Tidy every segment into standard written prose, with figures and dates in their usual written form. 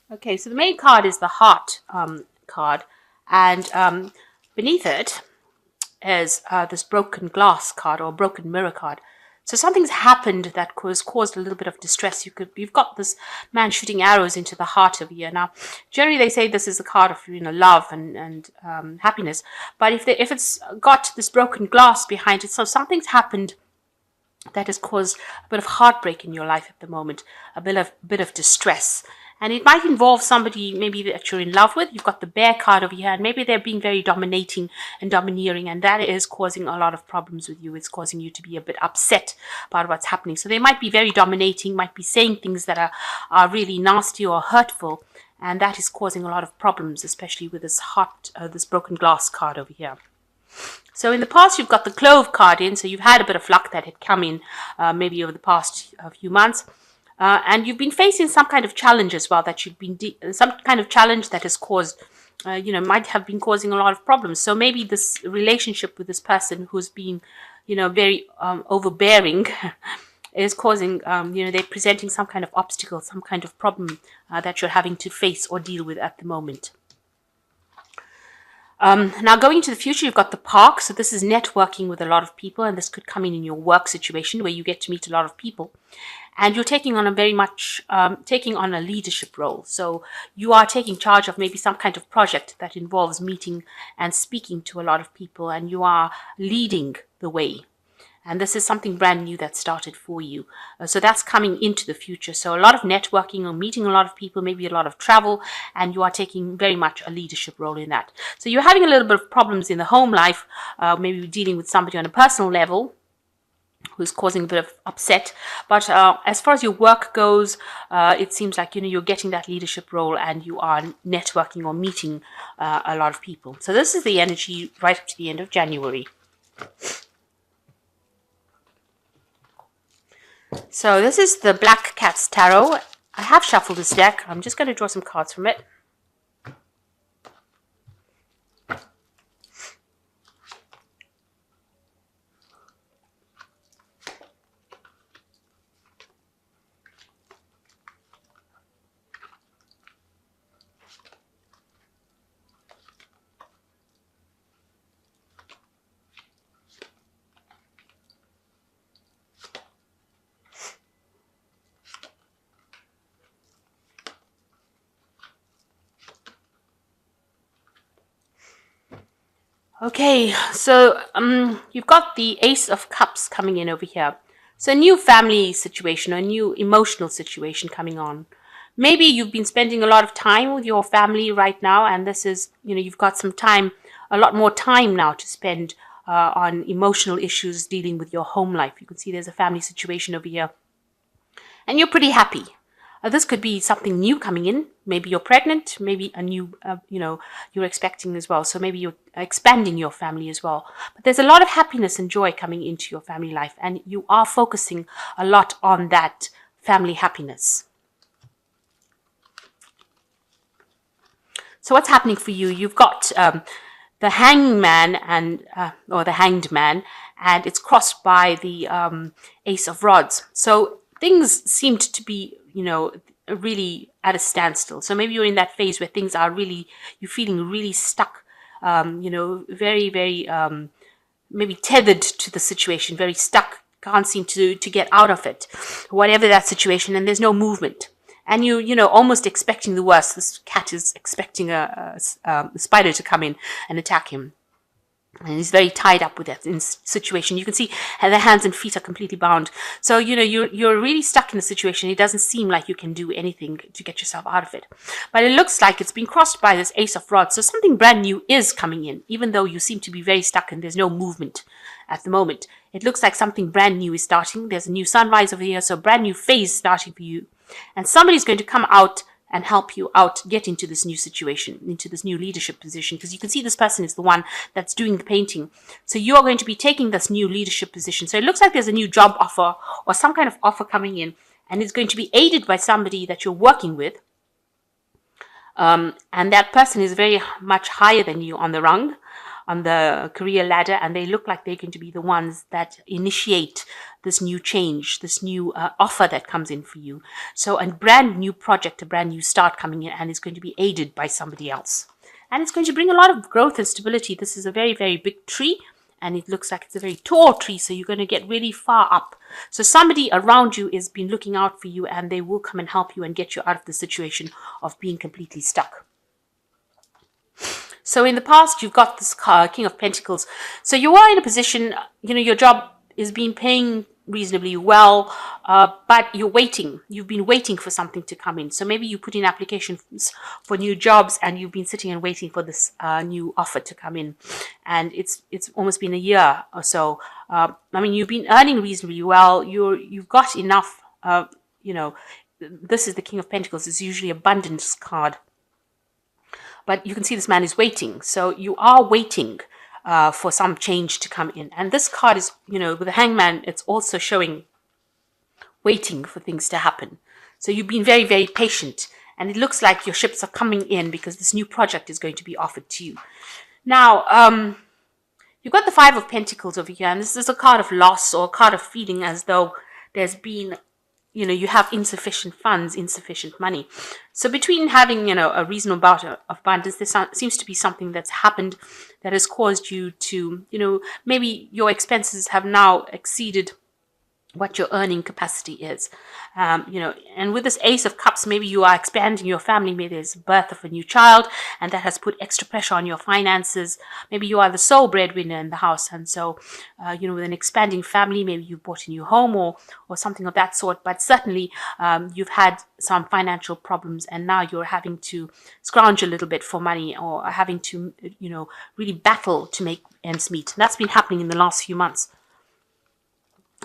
Okay, so the main card is the heart card, and beneath it is this broken glass card or broken mirror card. So something's happened that caused a little bit of distress. You've got this man shooting arrows into the heart of you. Now, generally they say this is a card of love and happiness, but if it's got this broken glass behind it, so something's happened that has caused a bit of heartbreak in your life at the moment, a bit of distress. And it might involve somebody maybe that you're in love with. You've got the bear card over here, and maybe they're being very dominating and domineering, and that is causing a lot of problems with you. It's causing you to be a bit upset about what's happening. So they might be very dominating, might be saying things that are really nasty or hurtful, and that is causing a lot of problems, especially with this broken glass card over here. So in the past, you've got the clove card in, so you've had a bit of luck that had come in maybe over the past few months. And you've been facing some kind of challenge as well, that you've been some kind of challenge that has caused, might have been causing a lot of problems. So maybe this relationship with this person who's been, very overbearing is causing, they're presenting some kind of obstacle, some kind of problem that you're having to face or deal with at the moment. Now, going into the future, you've got the park. So this is networking with a lot of people, and this could come in your work situation where you get to meet a lot of people. And you're taking on taking on a leadership role. So you are taking charge of maybe some kind of project that involves meeting and speaking to a lot of people, and you are leading the way. And this is something brand new that started for you. So that's coming into the future. So a lot of networking or meeting a lot of people, maybe a lot of travel, and you are taking very much a leadership role in that. So you're having a little bit of problems in the home life, maybe dealing with somebody on a personal level who's causing a bit of upset. But as far as your work goes, it seems like you're getting that leadership role and you are networking or meeting a lot of people. So this is the energy right up to the end of January. So this is the Black Cat's Tarot. I have shuffled this deck. I'm just going to draw some cards from it. Okay, so you've got the Ace of Cups coming in over here. So a new family situation, a new emotional situation coming on. Maybe you've been spending a lot of time with your family right now, and this is, you've got some time, a lot more time now to spend on emotional issues dealing with your home life. You can see there's a family situation over here, and you're pretty happy. This could be something new coming in. Maybe you're pregnant, maybe a new, you're expecting as well. So maybe you're expanding your family as well. But there's a lot of happiness and joy coming into your family life, and you are focusing a lot on that family happiness. So what's happening for you? You've got the hangman or the hanged man, and it's crossed by the Ace of Rods. So things seemed to be, really at a standstill. So maybe you're in that phase where things are you're feeling really stuck, very, very, maybe tethered to the situation, very stuck, can't seem to get out of it, whatever that situation, and there's no movement. And almost expecting the worst. This cat is expecting a spider to come in and attack him. And he's very tied up with that situation. You can see how their hands and feet are completely bound. So, you're really stuck in the situation. It doesn't seem like you can do anything to get yourself out of it. But it looks like it's been crossed by this Ace of Rods. So something brand new is coming in, even though you seem to be very stuck and there's no movement at the moment. It looks like something brand new is starting. There's a new sunrise over here, so a brand new phase starting for you. And somebody's going to come out and help you out get into this new situation, into this new leadership position, because you can see this person is the one that's doing the painting. So you're going to be taking this new leadership position. So it looks like there's a new job offer or some kind of offer coming in, and it's going to be aided by somebody that you're working with. And that person is very much higher than you on the rung. on the career ladder, and they look like they're going to be the ones that initiate this new change, this new offer that comes in for you. So a brand new project, a brand new start coming in, and it's going to be aided by somebody else. And it's going to bring a lot of growth and stability. This is a very, very big tree, and it looks like it's a very tall tree, so you're going to get really far up. So somebody around you has been looking out for you, and they will come and help you and get you out of the situation of being completely stuck. So in the past, you've got this King of Pentacles. So you are in a position, your job is being paying reasonably well, but you're waiting. You've been waiting for something to come in. So maybe you put in applications for new jobs, and you've been sitting and waiting for this new offer to come in. And it's almost been a year or so. You've been earning reasonably well. You've got enough, this is the King of Pentacles. It's usually abundance card. But you can see this man is waiting. So you are waiting for some change to come in. And this card is, with the Hangman, it's also showing waiting for things to happen. So you've been very, very patient. And it looks like your ships are coming in because this new project is going to be offered to you. Now, you've got the Five of Pentacles over here. And this is a card of loss, or a card of feeling as though there's been, you have insufficient funds, insufficient money. So between having, a reasonable amount of abundance, there seems to be something that's happened that has caused you to, maybe your expenses have now exceeded what your earning capacity is. And with this Ace of Cups, maybe you are expanding your family. Maybe there's a birth of a new child, and that has put extra pressure on your finances. Maybe you are the sole breadwinner in the house, and so, with an expanding family, maybe you bought a new home or something of that sort. But certainly, you've had some financial problems, and now you're having to scrounge a little bit for money, or having to, really battle to make ends meet. And that's been happening in the last few months.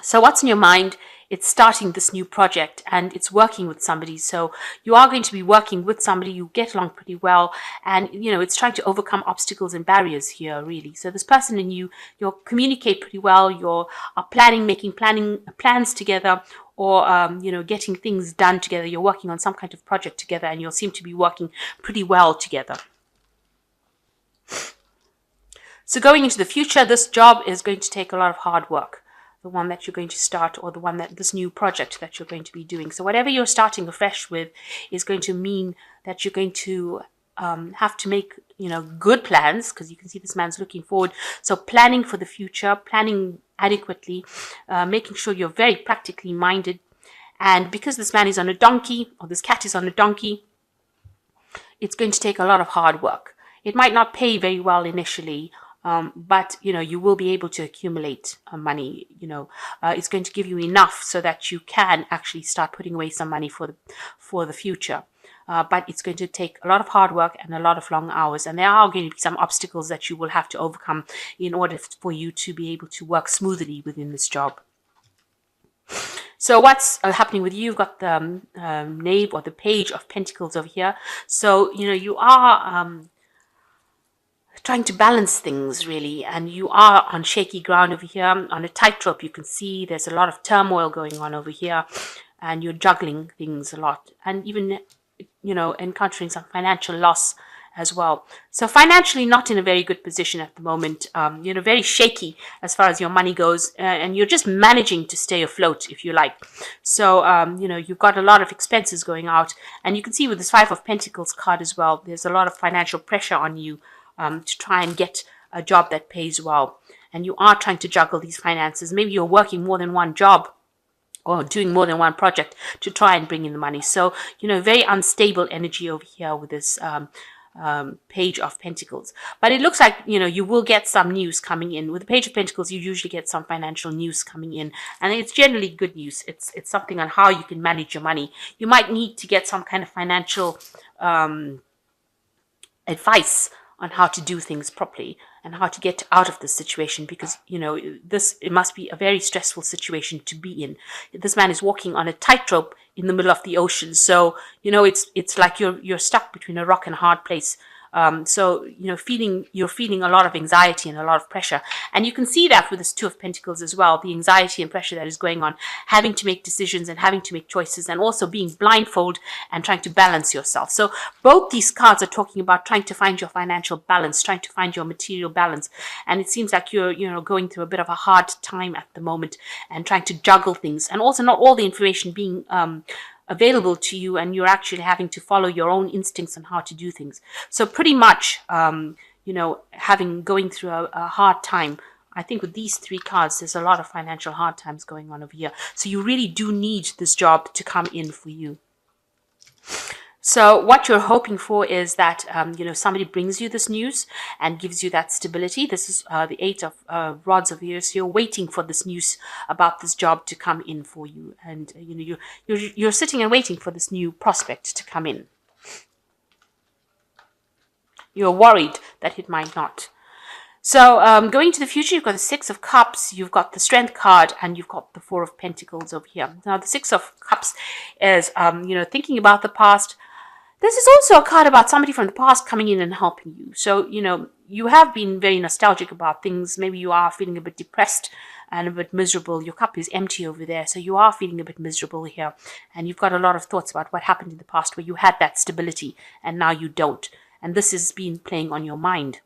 So what's in your mind? It's starting this new project, and it's working with somebody. So you are going to be working with somebody. You get along pretty well, and it's trying to overcome obstacles and barriers here, really. So this person and you'll communicate pretty well. You're making plans together, or getting things done together. You're working on some kind of project together, and you'll seem to be working pretty well together. So going into the future, this job is going to take a lot of hard work. The one that you're going to start, or this new project that you're going to be doing. So whatever you're starting afresh with is going to mean that you're going to have to make, good plans, because you can see this man's looking forward. So planning for the future, planning adequately, making sure you're very practically minded. And because this man is on a donkey, or this cat is on a donkey, it's going to take a lot of hard work. It might not pay very well initially, but you will be able to accumulate money. It's going to give you enough so that you can actually start putting away some money for the future. But it's going to take a lot of hard work and a lot of long hours, and there are going to be some obstacles that you will have to overcome in order for you to be able to work smoothly within this job. So what's happening with you? You've got the Knave, or the Page of Pentacles over here. So you are trying to balance things, really, and you are on shaky ground over here, on a tightrope. You can see there's a lot of turmoil going on over here, and you're juggling things a lot, and even encountering some financial loss as well. So financially not in a very good position at the moment, very shaky as far as your money goes, and you're just managing to stay afloat, if you like. So you've got a lot of expenses going out, and you can see with this Five of Pentacles card as well, there's a lot of financial pressure on you to try and get a job that pays well. And you are trying to juggle these finances. Maybe you're working more than one job, or doing more than one project to try and bring in the money. So, very unstable energy over here with this Page of Pentacles. But it looks like, you will get some news coming in. With the Page of Pentacles, you usually get some financial news coming in. And it's generally good news. It's something on how you can manage your money. You might need to get some kind of financial advice on how to do things properly and how to get out of this situation, because it must be a very stressful situation to be in. This man is walking on a tightrope in the middle of the ocean, so it's like you're stuck between a rock and a hard place. So, you're feeling a lot of anxiety and a lot of pressure. And you can see that with this Two of Pentacles as well, the anxiety and pressure that is going on, having to make decisions and having to make choices, and also being blindfolded and trying to balance yourself. So both these cards are talking about trying to find your financial balance, trying to find your material balance. And it seems like you're, going through a bit of a hard time at the moment and trying to juggle things. And also not all the information being available to you, and you're actually having to follow your own instincts on how to do things. So pretty much, going through a hard time. I think with these three cards, there's a lot of financial hard times going on over here. So you really do need this job to come in for you. So what you're hoping for is that, somebody brings you this news and gives you that stability. This is the Eight of Rods over here. So you're waiting for this news about this job to come in for you. And, you're sitting and waiting for this new prospect to come in. You're worried that it might not. So going to the future, you've got the Six of Cups, you've got the Strength card, and you've got the Four of Pentacles over here. Now, the Six of Cups is, thinking about the past. This is also a card about somebody from the past coming in and helping you. So, you have been very nostalgic about things. Maybe you are feeling a bit depressed and a bit miserable. Your cup is empty over there, so you are feeling a bit miserable here. And you've got a lot of thoughts about what happened in the past where you had that stability and now you don't. And this has been playing on your mind.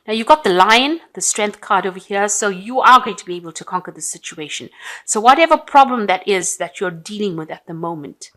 Now you've got the Lion, the Strength card over here, so you are going to be able to conquer this situation. So whatever problem that is that you're dealing with at the moment,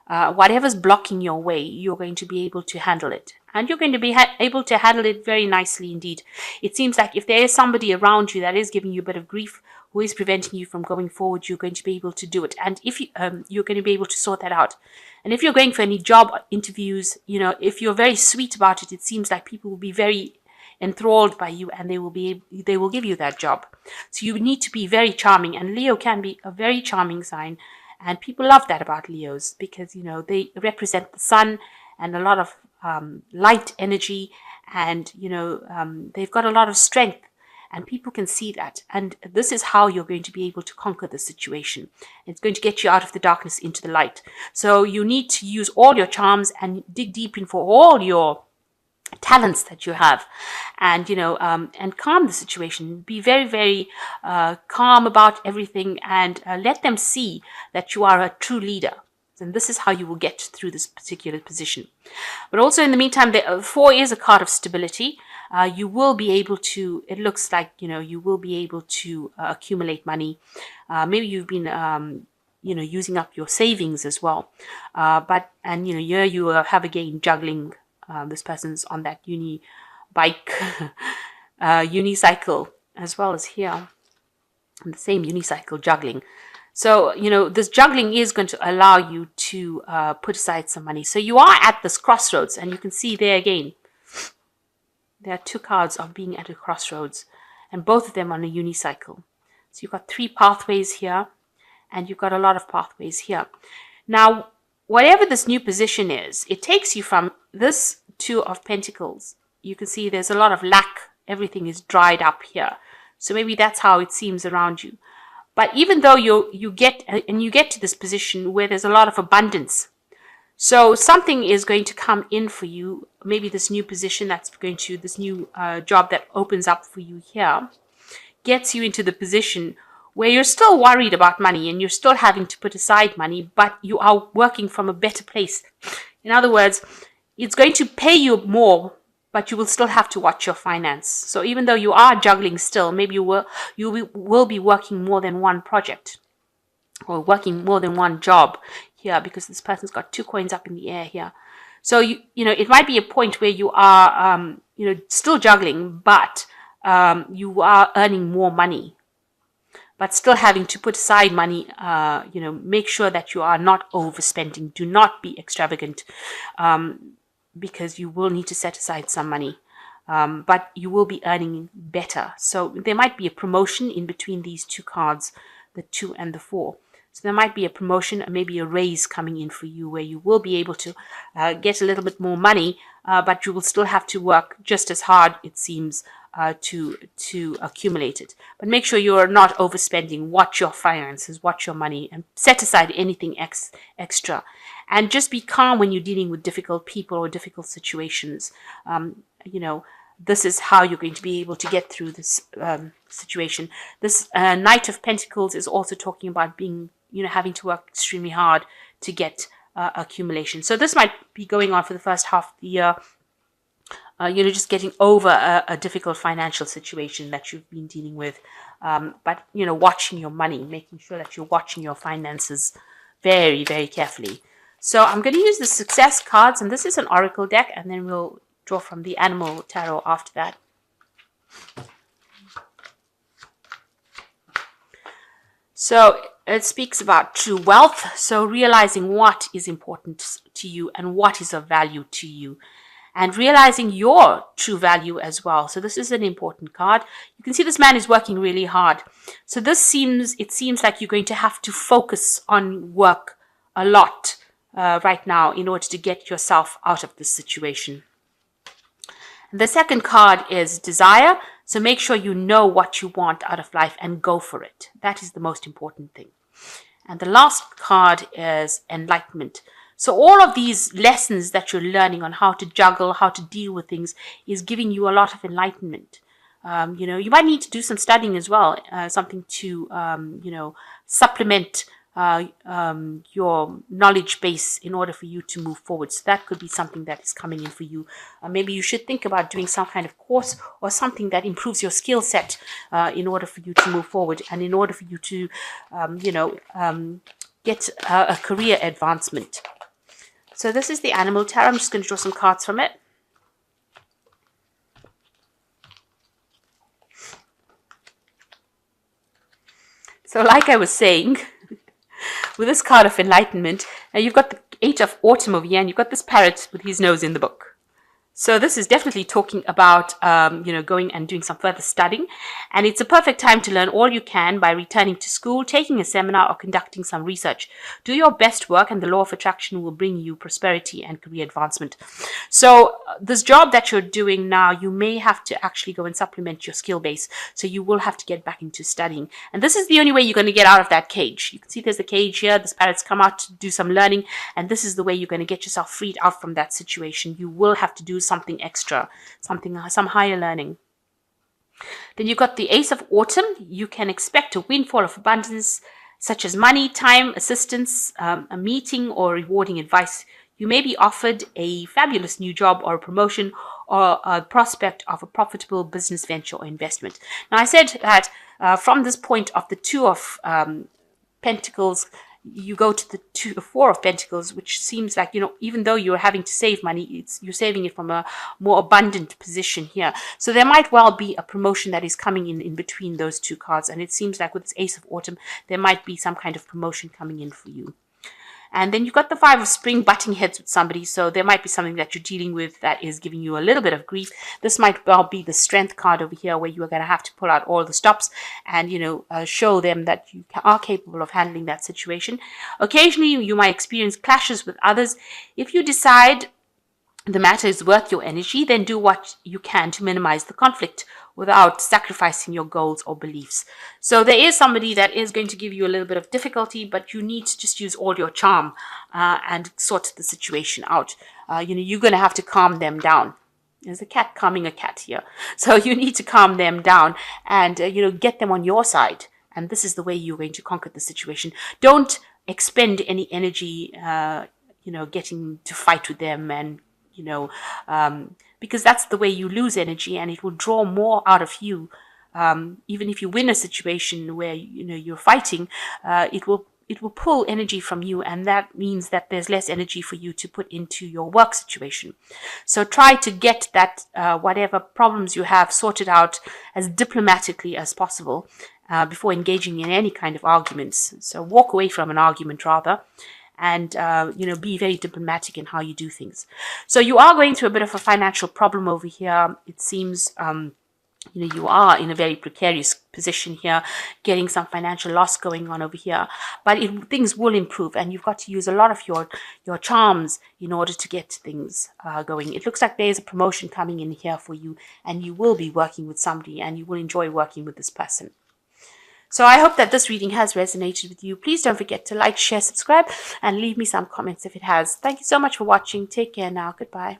whatever's blocking your way, you're going to be able to handle it. And you're going to be able to handle it very nicely indeed. It seems like if there is somebody around you that is giving you a bit of grief, who is preventing you from going forward, you're going to be able to do it. And if you're going to be able to sort that out. And if you're going for any job interviews, if you're very sweet about it, it seems like people will be very enthralled by you, and they will give you that job. So you need to be very charming, and Leo can be a very charming sign, and people love that about Leos because they represent the sun and a lot of light energy, and they've got a lot of strength, and people can see that. And this is how you're going to be able to conquer the situation. It's going to get you out of the darkness into the light. So you need to use all your charms and dig deep in for all your talents that you have, and and calm the situation. Be very, very calm about everything, and let them see that you are a true leader. And this is how you will get through this particular position. But also in the meantime, the Four is a card of stability. You will be able to, it looks like, you will be able to accumulate money. Maybe you've been using up your savings as well. Here you have again juggling. This person's on that bike, unicycle, as well as here, the same unicycle juggling. So, this juggling is going to allow you to put aside some money. So you are at this crossroads, and you can see there again, there are two cards of being at a crossroads, and both of them on a unicycle. So you've got three pathways here, and you've got a lot of pathways here. Now, whatever this new position is, it takes you from this Two of Pentacles. You can see there's a lot of lack. Everything is dried up here. So maybe that's how it seems around you. But even though you get to this position where there's a lot of abundance, so something is going to come in for you. Maybe this new position this new job that opens up for you here, gets you into the position where you're still worried about money and you're still having to put aside money, but you are working from a better place. In other words, it's going to pay you more, but you will still have to watch your finance. So even though you are juggling still, maybe you will be working more than one project or working more than one job here, because this person's got two coins up in the air here. So it might be a point where you are still juggling, but you are earning more money, but still having to put aside money. Make sure that you are not overspending. Do not be extravagant, because you will need to set aside some money, but you will be earning better. So there might be a promotion in between these two cards, the 2 and the 4. So there might be a promotion, or maybe a raise coming in for you, where you will be able to get a little bit more money, but you will still have to work just as hard, it seems, to accumulate it. But make sure you are not overspending. Watch your finances, watch your money, and set aside anything extra. And just be calm when you're dealing with difficult people or difficult situations. This is how you're going to be able to get through this situation. This Knight of Pentacles is also talking about being, having to work extremely hard to get accumulation. So this might be going on for the first half of the year. Just getting over a difficult financial situation that you've been dealing with. But watching your money, making sure that you're watching your finances very, very carefully. So I'm going to use the success cards, and this is an oracle deck, and then we'll draw from the animal tarot after that. So it speaks about true wealth. So realizing what is important to you and what is of value to you, and realizing your true value as well. So this is an important card. You can see this man is working really hard. So it seems like you're going to have to focus on work a lot right now in order to get yourself out of this situation. The second card is desire. So make sure you know what you want out of life and go for it. That is the most important thing. And the last card is enlightenment. So all of these lessons that you're learning on how to juggle, how to deal with things, is giving you a lot of enlightenment. You might need to do some studying as well, something to, supplement your knowledge base in order for you to move forward. So that could be something that is coming in for you. Maybe you should think about doing some kind of course or something that improves your skill set in order for you to move forward and in order for you to, get a career advancement. So this is the animal tarot. I'm just going to draw some cards from it. So like I was saying, with this card of enlightenment, now you've got the Eight of Autumn over here, and you've got this parrot with his nose in the book. So this is definitely talking about, going and doing some further studying. And it's a perfect time to learn all you can by returning to school, taking a seminar, or conducting some research. Do your best work, and the law of attraction will bring you prosperity and career advancement. So this job that you're doing now, you may have to actually go and supplement your skill base. So you will have to get back into studying. And this is the only way you're going to get out of that cage. You can see there's a cage here. This parrot's come out to do some learning. And this is the way you're going to get yourself freed out from that situation. You will have to do something extra, some higher learning. Then you've got the Ace of Autumn. You can expect a windfall of abundance, such as money, time, assistance, a meeting, or rewarding advice. You may be offered a fabulous new job or a promotion or a prospect of a profitable business venture or investment. Now, I said that from this point of the Two of Pentacles, you go to the Four of Pentacles, which seems like, even though you're having to save money, you're saving it from a more abundant position here. So there might well be a promotion that is coming in between those two cards. And it seems like with this Ace of Autumn, there might be some kind of promotion coming in for you. And then you've got the Five of Spring, butting heads with somebody. So there might be something that you're dealing with that is giving you a little bit of grief. This might well be the Strength card over here, where you are going to have to pull out all the stops and, show them that you are capable of handling that situation. Occasionally, you might experience clashes with others. If you decide the matter is worth your energy, then do what you can to minimize the conflict without sacrificing your goals or beliefs. So there is somebody that is going to give you a little bit of difficulty, but you need to just use all your charm and sort the situation out. You're going to have to calm them down. There's a cat calming a cat here. So you need to calm them down and, get them on your side. And this is the way you're going to conquer the situation. Don't expend any energy, getting to fight with them and because that's the way you lose energy, and it will draw more out of you. Even if you win a situation where you're fighting, it will pull energy from you, and that means that there's less energy for you to put into your work situation. So try to get that whatever problems you have sorted out as diplomatically as possible before engaging in any kind of arguments. So walk away from an argument rather. And, be very diplomatic in how you do things. So you are going through a bit of a financial problem over here. It seems, you are in a very precarious position here, getting some financial loss going on over here. But things will improve, and you've got to use a lot of your charms in order to get things going. It looks like there's a promotion coming in here for you, and you will be working with somebody, and you will enjoy working with this person. So I hope that this reading has resonated with you. Please don't forget to like, share, subscribe, and leave me some comments if it has. Thank you so much for watching. Take care now. Goodbye.